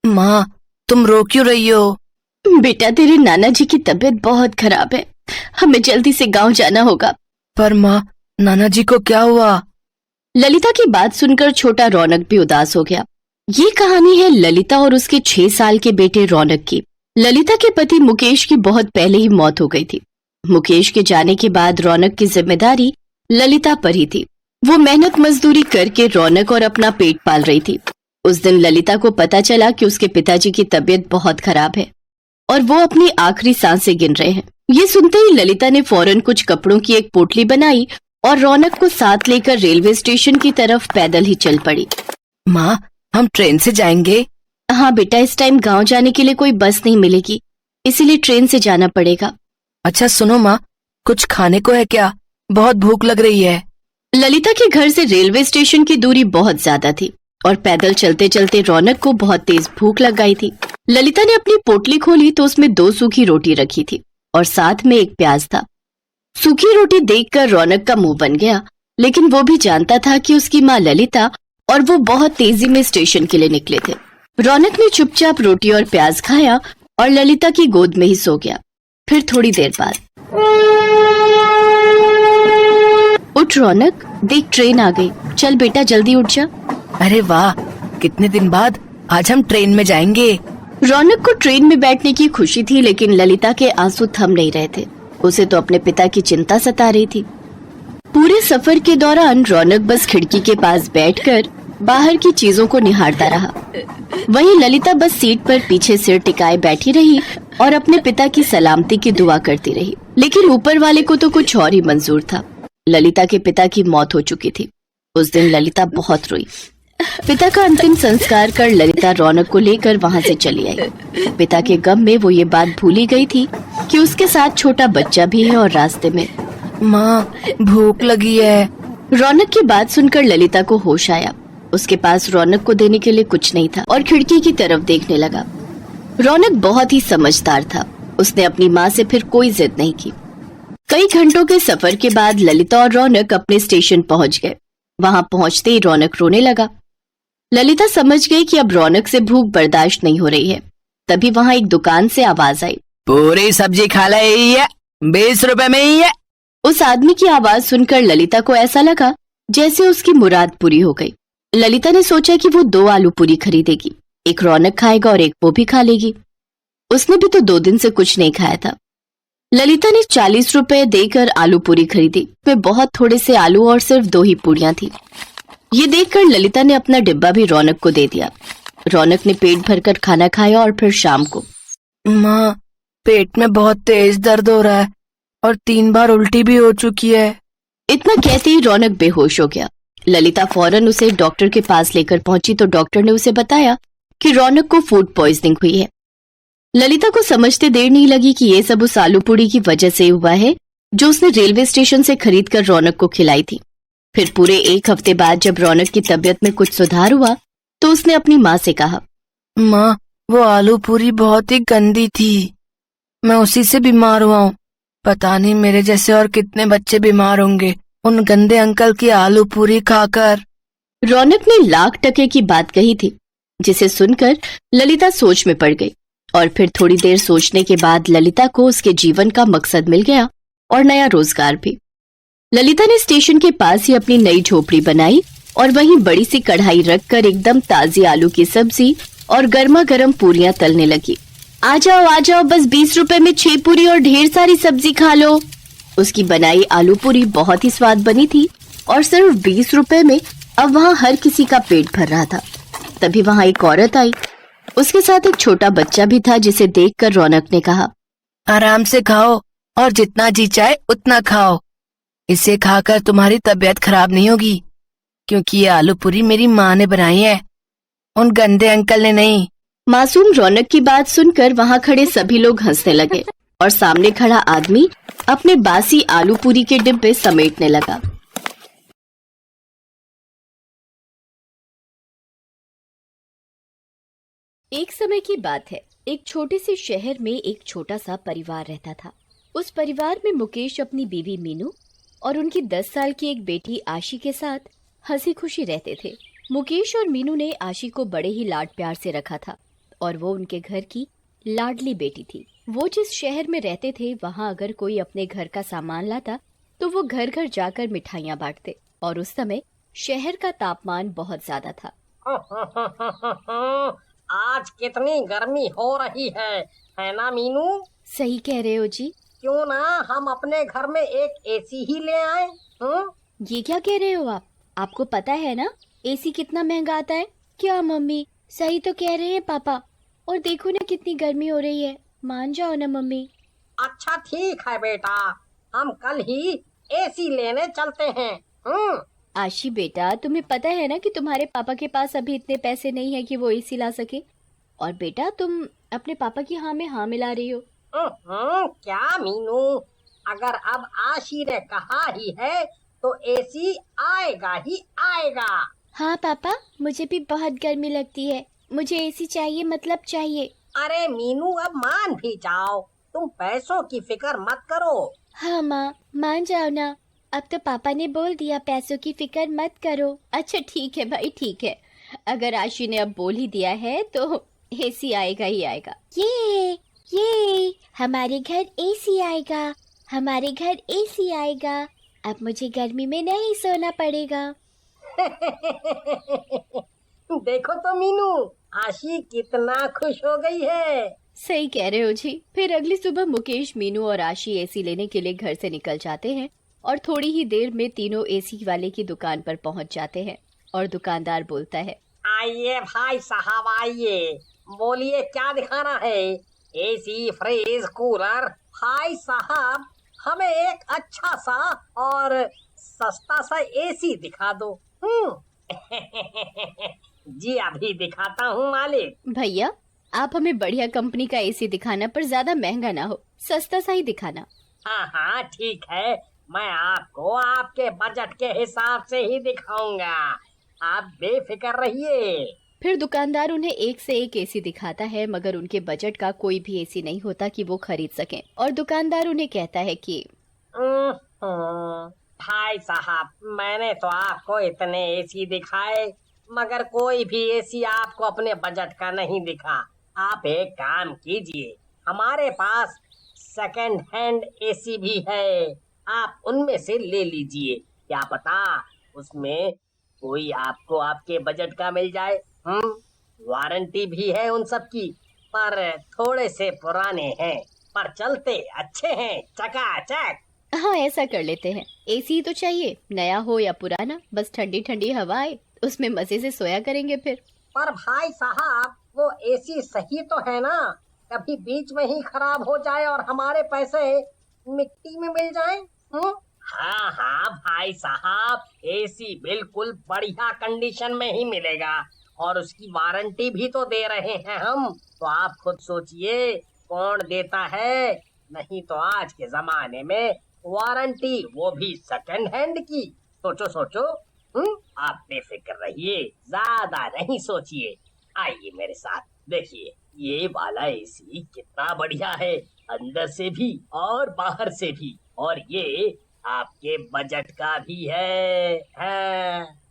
माँ, तुम रो क्यों रही हो? बेटा, तेरे नाना जी की तबीयत बहुत खराब है। हमें जल्दी से गांव जाना होगा। पर माँ, नाना जी को क्या हुआ? ललिता की बात सुनकर छोटा रौनक भी उदास हो गया। ये कहानी है ललिता और उसके 6 साल के बेटे रौनक की। ललिता के पति मुकेश की बहुत पहले ही मौत हो गई थी। मुकेश के जाने के बाद रौनक की जिम्मेदारी ललिता पर ही थी। वो मेहनत मजदूरी करके रौनक और अपना पेट पाल रही थी। उस दिन ललिता को पता चला कि उसके पिताजी की तबीयत बहुत खराब है और वो अपनी आखिरी सांसें गिन रहे हैं। ये सुनते ही ललिता ने फौरन कुछ कपड़ों की एक पोटली बनाई और रौनक को साथ लेकर रेलवे स्टेशन की तरफ पैदल ही चल पड़ी। माँ, हम ट्रेन से जाएंगे? हाँ बेटा, इस टाइम गांव जाने के लिए कोई बस नहीं मिलेगी, इसीलिए ट्रेन से जाना पड़ेगा। अच्छा सुनो माँ, कुछ खाने को है क्या? बहुत भूख लग रही है। ललिता के घर से रेलवे स्टेशन की दूरी बहुत ज्यादा थी और पैदल चलते चलते रौनक को बहुत तेज भूख लग गई थी। ललिता ने अपनी पोटली खोली तो उसमें 2 सूखी रोटी रखी थी और साथ में एक प्याज था। सूखी रोटी देखकर रौनक का मुंह बन गया, लेकिन वो भी जानता था कि उसकी माँ ललिता और वो बहुत तेजी में स्टेशन के लिए निकले थे। रौनक ने चुपचाप रोटी और प्याज खाया और ललिता की गोद में ही सो गया। फिर थोड़ी देर बाद, उठ रौनक, देख ट्रेन आ गई। चल बेटा, जल्दी उठ जा। अरे वाह, कितने दिन बाद आज हम ट्रेन में जाएंगे। रौनक को ट्रेन में बैठने की खुशी थी, लेकिन ललिता के आंसू थम नहीं रहे थे। उसे तो अपने पिता की चिंता सता रही थी। पूरे सफर के दौरान रौनक बस खिड़की के पास बैठकर बाहर की चीजों को निहारता रहा। वहीं ललिता बस सीट पर पीछे सिर टिकाए बैठी रही और अपने पिता की सलामती की दुआ करती रही। लेकिन ऊपर वाले को तो कुछ और ही मंजूर था। ललिता के पिता की मौत हो चुकी थी। उस दिन ललिता बहुत रोई। पिता का अंतिम संस्कार कर ललिता रौनक को लेकर वहाँ से चली आई। पिता के गम में वो ये बात भूल ही गई थी कि उसके साथ छोटा बच्चा भी है और रास्ते में। माँ, भूख लगी है। रौनक की बात सुनकर ललिता को होश आया। उसके पास रौनक को देने के लिए कुछ नहीं था और खिड़की की तरफ देखने लगा। रौनक बहुत ही समझदार था। उसने अपनी माँ से फिर कोई जिद नहीं की। कई घंटों के सफर के बाद ललिता और रौनक अपने स्टेशन पहुँच गए। वहाँ पहुँचते ही रौनक रोने लगा। ललिता समझ गई कि अब रौनक से भूख बर्दाश्त नहीं हो रही है। तभी वहाँ एक दुकान से आवाज आई, पूरी सब्जी खा ली है, 20 रुपए में ही है। उस आदमी की आवाज सुनकर ललिता को ऐसा लगा जैसे उसकी मुराद पूरी हो गई। ललिता ने सोचा कि वो 2 आलू पूरी खरीदेगी, एक रौनक खाएगा और एक वो भी खा लेगी। उसने भी तो 2 दिन से कुछ नहीं खाया था। ललिता ने 40 रुपए देकर आलू पूरी खरीदी। वे बहुत थोड़े से आलू और सिर्फ 2 ही पूरियां थी। ये देखकर ललिता ने अपना डिब्बा भी रौनक को दे दिया। रौनक ने पेट भरकर खाना खाया और फिर शाम को। माँ, पेट में बहुत तेज दर्द हो रहा है और 3 बार उल्टी भी हो चुकी है। इतना कहते ही रौनक बेहोश हो गया। ललिता फौरन उसे डॉक्टर के पास लेकर पहुंची तो डॉक्टर ने उसे बताया कि रौनक को फूड पॉइजनिंग हुई है। ललिता को समझते देर नहीं लगी कि ये सब उस आलू पूड़ी की वजह से हुआ है जो उसने रेलवे स्टेशन से खरीद कर रौनक को खिलाई थी। फिर पूरे 1 हफ्ते बाद जब रौनक की तबीयत में कुछ सुधार हुआ तो उसने अपनी माँ से कहा, माँ, वो आलू पूरी बहुत ही गंदी थी। मैं उसी से बीमार हुआ हूँ। पता नहीं मेरे जैसे और कितने बच्चे बीमार होंगे उन गंदे अंकल की आलू पूरी खाकर। रौनक ने लाख-टके की बात कही थी, जिसे सुनकर ललिता सोच में पड़ गई। और फिर थोड़ी देर सोचने के बाद ललिता को उसके जीवन का मकसद मिल गया और नया रोजगार भी। ललिता ने स्टेशन के पास ही अपनी नई झोपड़ी बनाई और वहीं बड़ी सी कढ़ाई रखकर एकदम ताजी आलू की सब्जी और गर्मा गर्म पूरियां तलने लगी। आ जाओ, बस 20 रुपए में 6 पूरी और ढेर सारी सब्जी खा लो। उसकी बनाई आलू पूरी बहुत ही स्वाद बनी थी और सिर्फ 20 रुपए में अब वहाँ हर किसी का पेट भर रहा था। तभी वहाँ एक औरत आई। उसके साथ एक छोटा बच्चा भी था, जिसे देखकर रौनक ने कहा, आराम से खाओ और जितना जी चाहे उतना खाओ। इसे खाकर तुम्हारी तबीयत खराब नहीं होगी, क्योंकि ये आलू पूरी मेरी माँ ने बनाई है, उन गंदे अंकल ने नहीं। मासूम रौनक की बात सुनकर वहाँ खड़े सभी लोग हंसने लगे और सामने खड़ा आदमी अपने बासी आलू पूरी के डिब्बे समेटने लगा। एक समय की बात है। एक छोटे से शहर में एक छोटा सा परिवार रहता था। उस परिवार में मुकेश अपनी बीवी मीनू और उनकी 10 साल की एक बेटी आशी के साथ हंसी खुशी रहते थे। मुकेश और मीनू ने आशी को बड़े ही लाड प्यार से रखा था और वो उनके घर की लाडली बेटी थी। वो जिस शहर में रहते थे वहाँ अगर कोई अपने घर का सामान लाता तो वो घर घर जाकर मिठाइयाँ बांटते और उस समय शहर का तापमान बहुत ज्यादा था। आज कितनी गर्मी हो रही है ना मीनू? सही कह रहे हो जी। क्यों ना हम अपने घर में एक एसी ही ले आए? ये क्या कह रहे हो आप? आपको पता है ना एसी कितना महंगा आता है? क्या मम्मी, सही तो कह रहे हैं पापा। और देखो ना कितनी गर्मी हो रही है, मान जाओ ना मम्मी। अच्छा ठीक है बेटा, हम कल ही एसी लेने चलते हैं। आशी बेटा, तुम्हें पता है ना कि तुम्हारे पापा के पास अभी इतने पैसे नहीं है कि वो एसी ला सके। और बेटा तुम अपने पापा की हाँ में हाँ मिला रही हो। क्या मीनू, अगर अब आशी ने कहा ही है तो एसी आएगा ही आएगा। हाँ पापा, मुझे भी बहुत गर्मी लगती है, मुझे एसी चाहिए, मतलब चाहिए। अरे मीनू अब मान भी जाओ, तुम पैसों की फिक्र मत करो। हाँ माँ, मान जाओ ना, अब तो पापा ने बोल दिया पैसों की फिक्र मत करो। अच्छा ठीक है भाई, ठीक है, अगर आशी ने अब बोल ही दिया है तो एसी आएगा ही आएगा। ये हमारे घर एसी आएगा, हमारे घर एसी आएगा। अब मुझे गर्मी में नहीं सोना पड़ेगा। देखो तो मीनू, आशी कितना खुश हो गई है। सही कह रहे हो जी। फिर अगली सुबह मुकेश, मीनू और आशी एसी लेने के लिए घर से निकल जाते हैं और थोड़ी ही देर में तीनों एसी वाले की दुकान पर पहुंच जाते हैं और दुकानदार बोलता है, आइए भाई साहब आइए, बोलिए क्या दिखाना है? AC, fridge, cooler. भाई साहब हमें एक अच्छा सा और सस्ता सा एसी दिखा दो। जी अभी दिखाता हूँ मालिक। भैया आप हमें बढ़िया कंपनी का एसी दिखाना, पर ज्यादा महंगा ना हो, सस्ता सा ही दिखाना। हाँ हाँ ठीक है, मैं आपको आपके बजट के हिसाब से ही दिखाऊंगा, आप बेफिक्र रहिए। फिर दुकानदार उन्हें एक से एक एसी दिखाता है, मगर उनके बजट का कोई भी एसी नहीं होता कि वो खरीद सकें। और दुकानदार उन्हें कहता है कि भाई साहब मैंने तो आपको इतने एसी दिखाए, मगर कोई भी एसी आपको अपने बजट का नहीं दिखा। आप एक काम कीजिए, हमारे पास सेकंड हैंड एसी भी है, आप उनमें से ले लीजिए, क्या पता उसमें कोई आपको आपके बजट का मिल जाए। वारंटी भी है उन सब की, पर थोड़े से पुराने हैं, पर चलते अच्छे हैं, चकाचक। हाँ ऐसा कर लेते हैं, एसी तो चाहिए, नया हो या पुराना, बस ठंडी ठंडी हवा आए, उसमें मजे से सोया करेंगे फिर। पर भाई साहब वो एसी सही तो है ना? कभी बीच में ही खराब हो जाए और हमारे पैसे मिट्टी में मिल जाए। हाँ हाँ भाई साहब, एसी बिल्कुल बढ़िया कंडीशन में ही मिलेगा और उसकी वारंटी भी तो दे रहे हैं हम, तो आप खुद सोचिए कौन देता है? नहीं तो आज के जमाने में वारंटी, वो भी सेकंड हैंड की। सोचो सोचो। आप बेफिक्र रहिए, ज्यादा नहीं सोचिए, आइए मेरे साथ, देखिए ये वाला एसी कितना बढ़िया है, अंदर से भी और बाहर से भी, और ये आपके बजट का भी है।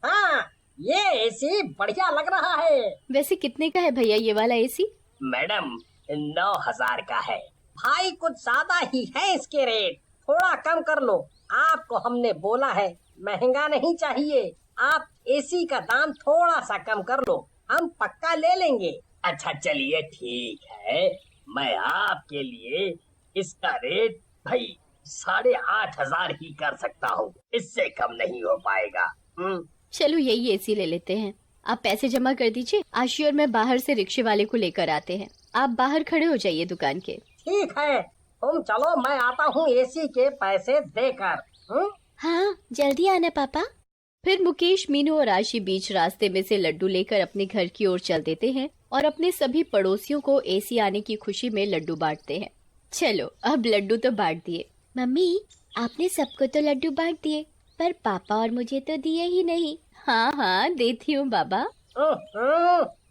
हाँ ये एसी बढ़िया लग रहा है। वैसे कितने का है भैया ये वाला एसी? मैडम 9,000 का है। भाई कुछ ज्यादा ही है इसके रेट, थोड़ा कम कर लो, आपको हमने बोला है महंगा नहीं चाहिए, आप एसी का दाम थोड़ा सा कम कर लो, हम पक्का ले लेंगे। अच्छा चलिए ठीक है, मैं आपके लिए इसका रेट भाई 8,500 ही कर सकता हूँ, इससे कम नहीं हो पाएगा। चलो यही एसी ले लेते हैं, आप पैसे जमा कर दीजिए, आशी और मैं बाहर से रिक्शे वाले को लेकर आते हैं, आप बाहर खड़े हो जाइए दुकान के। ठीक है, तुम चलो, मैं आता हूँ एसी के पैसे देकर। हाँ जल्दी आना पापा। फिर मुकेश, मीनू और आशी बीच रास्ते में से लड्डू लेकर अपने घर की ओर चल देते हैं और अपने सभी पड़ोसियों को एसी आने की खुशी में लड्डू बांटते हैं। चलो अब लड्डू तो बांट दिए। मम्मी आपने सबको तो लड्डू बांट दिए, पर पापा और मुझे तो दिए ही नहीं। हाँ हाँ देती हूँ बाबा।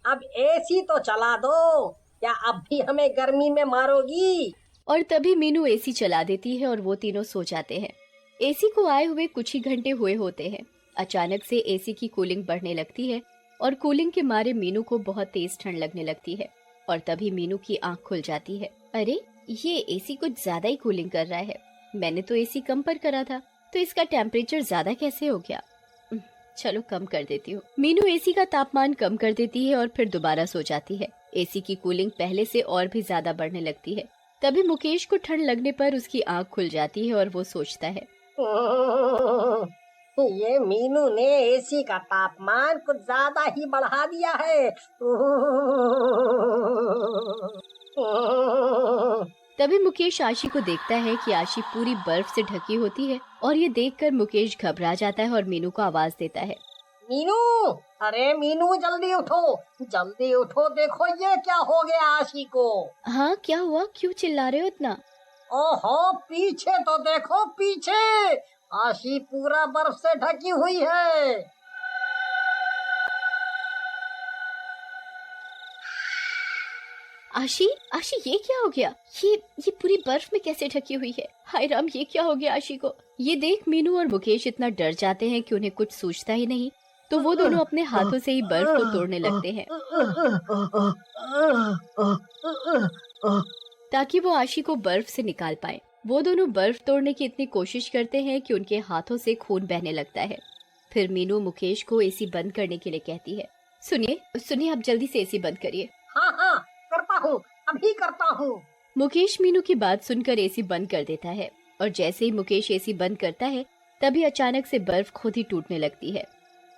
अब एसी तो चला दो, क्या अब भी हमें गर्मी में मारोगी? और तभी मीनू एसी चला देती है और वो तीनों सो जाते हैं। एसी को आए हुए कुछ ही घंटे हुए होते हैं, अचानक से एसी की कूलिंग बढ़ने लगती है और कूलिंग के मारे मीनू को बहुत तेज ठंड लगने लगती है। और तभी मीनू की आंख खुल जाती है। अरे, ये एसी कुछ ज्यादा ही कूलिंग कर रहा है। मैंने तो एसी कम पर करा था, तो इसका टेम्परेचर ज्यादा कैसे हो गया? चलो कम कर देती हूँ। मीनू एसी का तापमान कम कर देती है और फिर दोबारा सो जाती है। एसी की कूलिंग पहले से और भी ज्यादा बढ़ने लगती है। तभी मुकेश को ठंड लगने पर उसकी आंख खुल जाती है और वो सोचता है, ये मीनू ने एसी का तापमान कुछ ज्यादा ही बढ़ा दिया है। तभी मुकेश आशी को देखता है कि आशी पूरी बर्फ से ढकी होती है और ये देखकर मुकेश घबरा जाता है और मीनू को आवाज देता है, मीनू, अरे मीनू जल्दी उठो, देखो ये क्या हो गया आशी को। हाँ, क्या हुआ? क्यों चिल्ला रहे हो इतना? ओहो, पीछे तो देखो, पीछे आशी पूरा बर्फ से ढकी हुई है। आशी, आशी, ये क्या हो गया? ये पूरी बर्फ में कैसे ढकी हुई है? हाय राम, ये क्या हो गया आशी को? ये देख मीनू और मुकेश इतना डर जाते हैं कि उन्हें कुछ सूझता ही नहीं। तो वो दोनों अपने हाथों से ही बर्फ को तोड़ने लगते हैं ताकि वो आशी को बर्फ से निकाल पाए। वो दोनों बर्फ तोड़ने की इतनी कोशिश करते हैं कि उनके हाथों से खून बहने लगता है। फिर मीनू मुकेश को एसी बंद करने के लिए कहती है, सुनिए, आप जल्दी से एसी बंद करिए। हाँ, करता हूँ, अभी करता हूँ। मुकेश मीनू की बात सुनकर एसी बंद कर देता है और जैसे ही मुकेश एसी बंद करता है तभी अचानक से बर्फ खुद ही टूटने लगती है।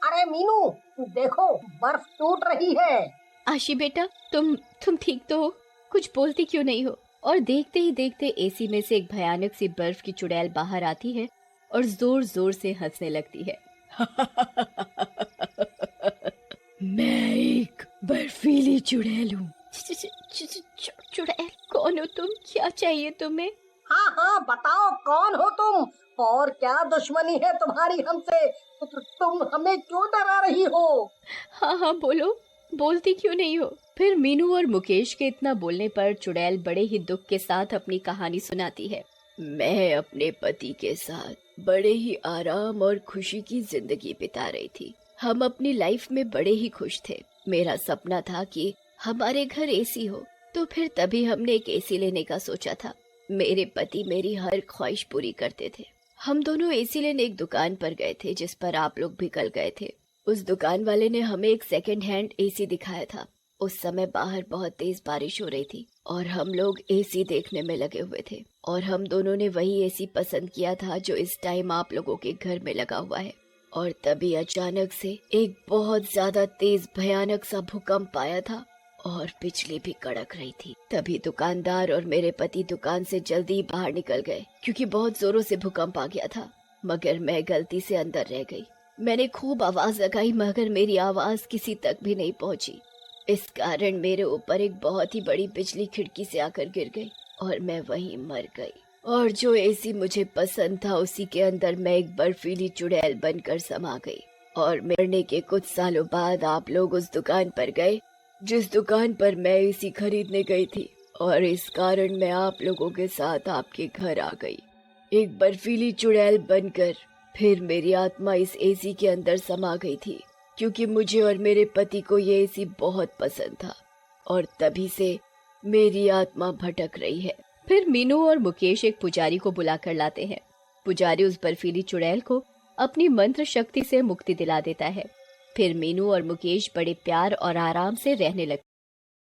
अरे मीनू, देखो बर्फ टूट रही है। आशी बेटा, तुम ठीक तो हो? कुछ बोलती क्यों नहीं हो? और देखते ही देखते एसी में से एक भयानक सी बर्फ की चुड़ैल बाहर आती है और जोर जोर से हंसने लगती है। मैं एक बर्फीली चुड़ैल हूँ। चुड़ैल? कौन हो तुम? क्या चाहिए तुम्हें? हाँ, बताओ कौन हो तुम और क्या दुश्मनी है तुम्हारी हमसे? तुम हमें क्यों डरा रही हो? हाँ, बोलो, बोलती क्यों नहीं हो? फिर मीनू और मुकेश के इतना बोलने पर चुड़ैल बड़े ही दुख के साथ अपनी कहानी सुनाती है। मैं अपने पति के साथ बड़े ही आराम और खुशी की जिंदगी बिता रही थी। हम अपनी लाइफ में बड़े ही खुश थे। मेरा सपना था कि हमारे घर एसी हो, तो फिर तभी हमने एक एसी लेने का सोचा था। मेरे पति मेरी हर ख्वाहिश पूरी करते थे। हम दोनों एसी लेने एक दुकान पर गए थे जिस पर आप लोग भी कल गए थे। उस दुकान वाले ने हमें एक सेकंड हैंड एसी दिखाया था। उस समय बाहर बहुत तेज बारिश हो रही थी और हम लोग एसी देखने में लगे हुए थे और हम दोनों ने वही एसी पसंद किया था जो इस टाइम आप लोगों के घर में लगा हुआ है। और तभी अचानक से एक बहुत ज्यादा तेज भयानक सा भूकंप आया था और बिजली भी कड़क रही थी। तभी दुकानदार और मेरे पति दुकान से जल्दी बाहर निकल गए क्योंकि बहुत जोरों से भूकंप आ गया था। मगर मैं गलती से अंदर रह गई। मैंने खूब आवाज लगाई मगर मेरी आवाज किसी तक भी नहीं पहुंची। इस कारण मेरे ऊपर एक बहुत ही बड़ी बिजली खिड़की से आकर गिर गई और मैं वहीं मर गई। और जो एसी मुझे पसंद था उसी के अंदर मैं एक बर्फीली चुड़ैल बनकर समा गई। और मरने के कुछ सालों बाद आप लोग उस दुकान पर गए जिस दुकान पर मैं एसी खरीदने गई थी और इस कारण मैं आप लोगों के साथ आपके घर आ गई एक बर्फीली चुड़ैल बनकर। फिर मेरी आत्मा इस एसी के अंदर समा गई थी क्योंकि मुझे और मेरे पति को ये एसी बहुत पसंद था और तभी से मेरी आत्मा भटक रही है। फिर मीनू और मुकेश एक पुजारी को बुलाकर लाते हैं। पुजारी उस बर्फीली चुड़ैल को अपनी मंत्र शक्ति से मुक्ति दिला देता है। फिर मीनू और मुकेश बड़े प्यार और आराम से रहने लगते